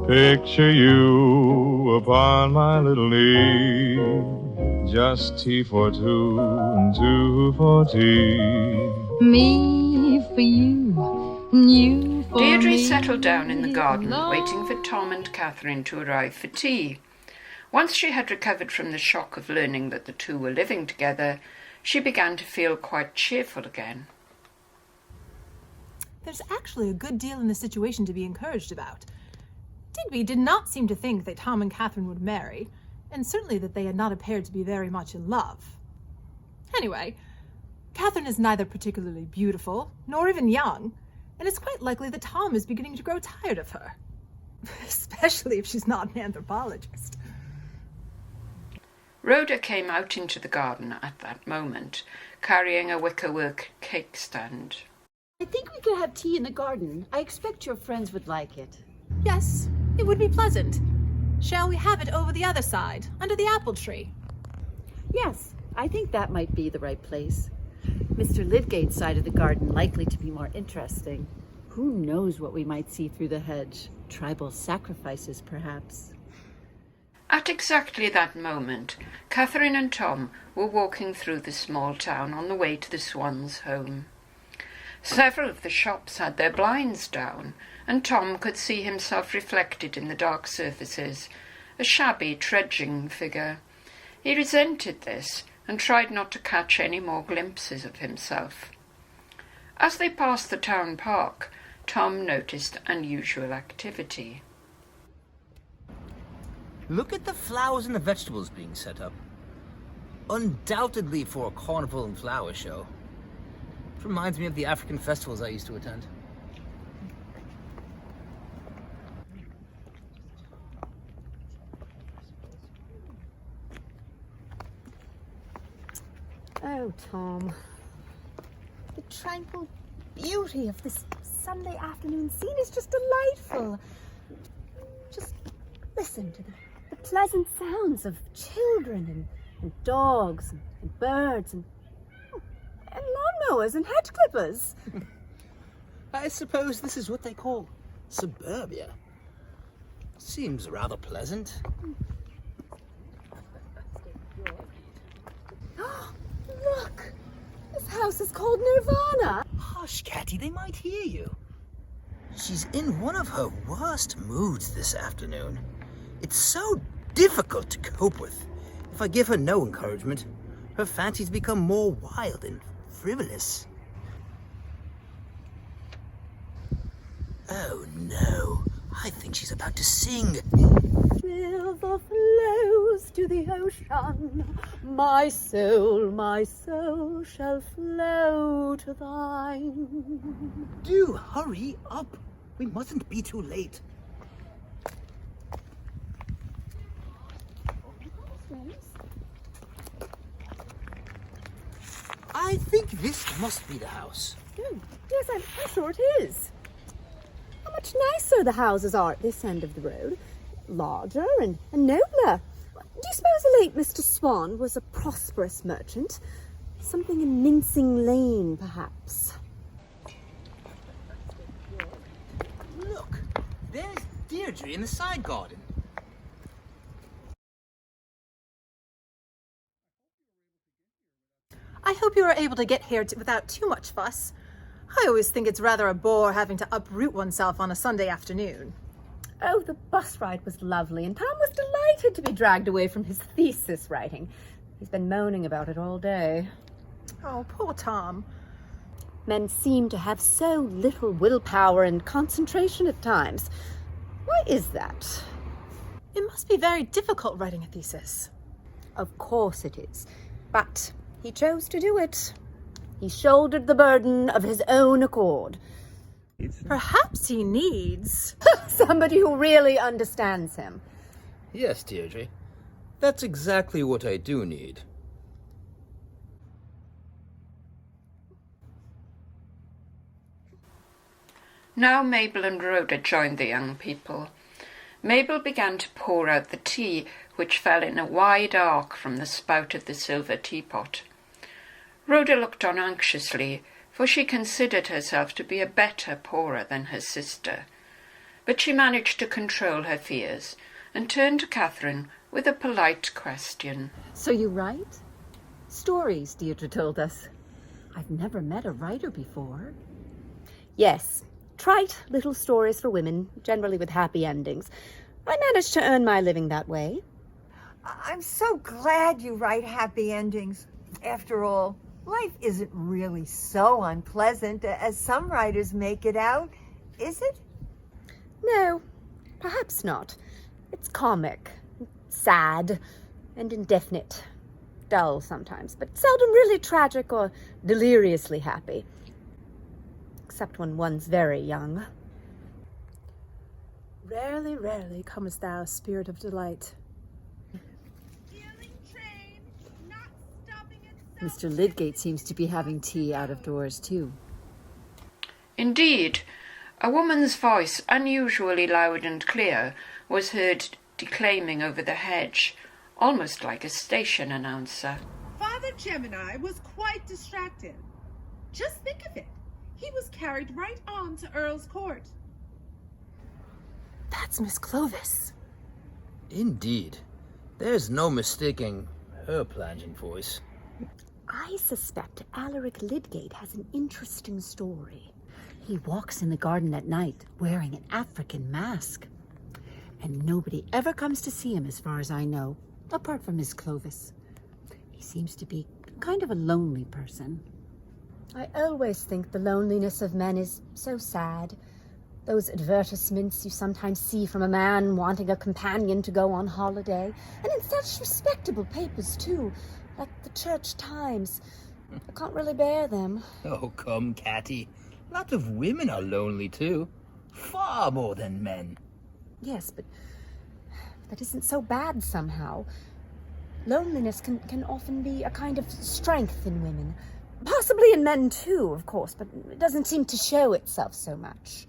Picture you upon my little knee, just tea for two and two for tea. Me for you, and you for Deirdre me. settled down in the garden, waiting for Tom and Catherine to arrive for tea. Once she had recovered from the shock of learning that the two were living together, she began to feel quite cheerful again. There's actually a good deal in the situation to be encouraged about. Digby did not seem to think that Tom and Catherine would marry, and certainly that they had not appeared to be very much in love. Anyway, Catherine is neither particularly beautiful, nor even young, and it's quite likely that Tom is beginning to grow tired of her. Especially if she's not an anthropologist. Rhoda came out into the garden at that moment, carrying a wickerwork cake stand. I think we could have tea in the garden. I expect your friends would like it. Yes, it would be pleasant. Shall we have it over the other side, under the apple tree? Yes, I think that might be the right place. Mr. Lydgate's side of the garden likely to be more interesting. Who knows what we might see through the hedge? Tribal sacrifices, perhaps. At exactly that moment, Catherine and Tom were walking through the small town on the way to the Swans' home. Several of the shops had their blinds down, and Tom could see himself reflected in the dark surfaces, a shabby, trudging figure. He resented this and tried not to catch any more glimpses of himself. As they passed the town park, Tom noticed unusual activity. Look at the flowers and the vegetables being set up. Undoubtedly for a carnival and flower show. It reminds me of the African festivals I used to attend. Oh, Tom. The tranquil beauty of this Sunday afternoon scene is just delightful. Just listen to the pleasant sounds of children and dogs and birds and lawnmowers and hedge clippers. I suppose this is what they call suburbia. Seems rather pleasant. Look! This house is called Nirvana. Hush, Catty, they might hear you. She's in one of her worst moods this afternoon. It's so difficult to cope with. If I give her no encouragement, her fancies become more wild and frivolous. Oh no, I think she's about to sing. River flows to the ocean, my soul shall flow to thine. Do hurry up. We mustn't be too late. I think this must be the house. Yes, I'm sure it is. How much nicer the houses are at this end of the road. Larger and nobler. Do you suppose the late Mr. Swan was a prosperous merchant? Something in Mincing Lane, perhaps. Look, there's Deirdre in the side garden. I hope you are able to get here without too much fuss. I always think it's rather a bore having to uproot oneself on a Sunday afternoon. Oh, the bus ride was lovely, and Tom was delighted to be dragged away from his thesis writing. He's been moaning about it all day. Oh, poor Tom. Men seem to have so little willpower and concentration at times. Why is that? It must be very difficult writing a thesis. Of course it is. But he chose to do it. He shouldered the burden of his own accord. Perhaps he needs somebody who really understands him. Yes, Deirdre. That's exactly what I do need. Now Mabel and Rhoda joined the young people. Mabel began to pour out the tea, which fell in a wide arc from the spout of the silver teapot. Rhoda looked on anxiously, for she considered herself to be a better pourer than her sister. but she managed to control her fears and turned to Catherine with a polite question. So you write? Stories, Deirdre told us. I've never met a writer before. Yes, trite little stories for women, generally with happy endings. I managed to earn my living that way. I'm so glad you write happy endings. After all, life isn't really so unpleasant as some writers make it out, is it? No, perhaps not. It's comic, sad, and indefinite. Dull sometimes, but seldom really tragic or deliriously happy. Except when one's very young. Rarely, rarely comest thou, spirit of delight. Mr. Lydgate seems to be having tea out of doors too. Indeed, a woman's voice, unusually loud and clear, was heard declaiming over the hedge, almost like a station announcer. Father Gemini was quite distracted. Just think of it. He was carried right on to Earl's Court. That's Miss Clovis. Indeed. There's no mistaking her plangent voice. I suspect Alaric Lydgate has an interesting story. He walks in the garden at night wearing an African mask. And nobody ever comes to see him as far as I know, apart from Miss Clovis. He seems to be kind of a lonely person. I always think the loneliness of men is so sad. Those advertisements you sometimes see from a man wanting a companion to go on holiday. And in such respectable papers, too, like the Church Times. I can't really bear them. Oh, come, Catty. Lots of women are lonely, too. Far more than men. Yes, but that isn't so bad somehow. Loneliness can often be a kind of strength in women. Possibly in men too, of course, but it doesn't seem to show itself so much.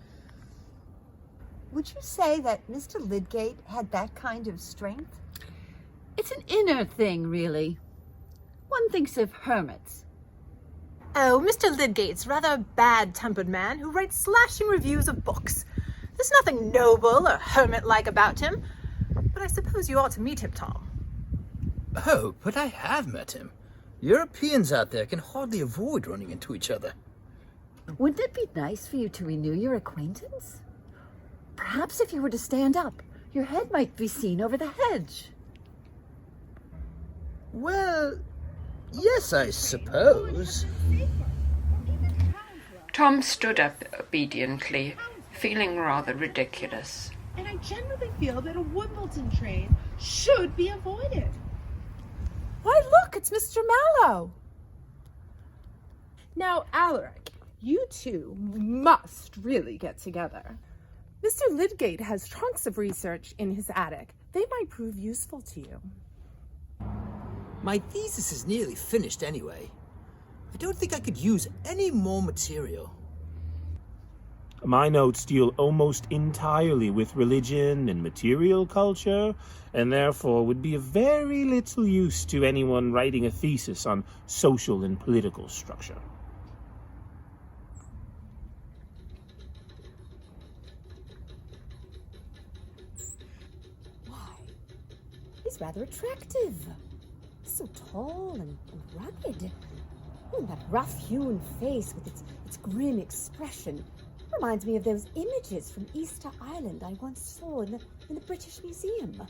Would you say that Mr. Lydgate had that kind of strength? It's an inner thing, really. One thinks of hermits. Oh, Mr. Lydgate's rather a bad-tempered man who writes slashing reviews of books. There's nothing noble or hermit-like about him. But I suppose you ought to meet him, Tom. Oh, but I have met him. Europeans out there can hardly avoid running into each other. Wouldn't it be nice for you to renew your acquaintance? Perhaps if you were to stand up, your head might be seen over the hedge. Well, yes, I suppose. Tom stood up obediently, feeling rather ridiculous. And I generally feel that a Wimbledon train should be avoided. Why, look, it's Mr. Mallow. Now, Alaric, you two must really get together. Mr. Lydgate has trunks of research in his attic. They might prove useful to you. My thesis is nearly finished anyway. I don't think I could use any more material. My notes deal almost entirely with religion and material culture, and therefore would be of very little use to anyone writing a thesis on social and political structure. Why, he's rather attractive. So tall and rugged. Oh, and that rough-hewn face with its grim expression reminds me of those images from Easter Island I once saw in the British Museum.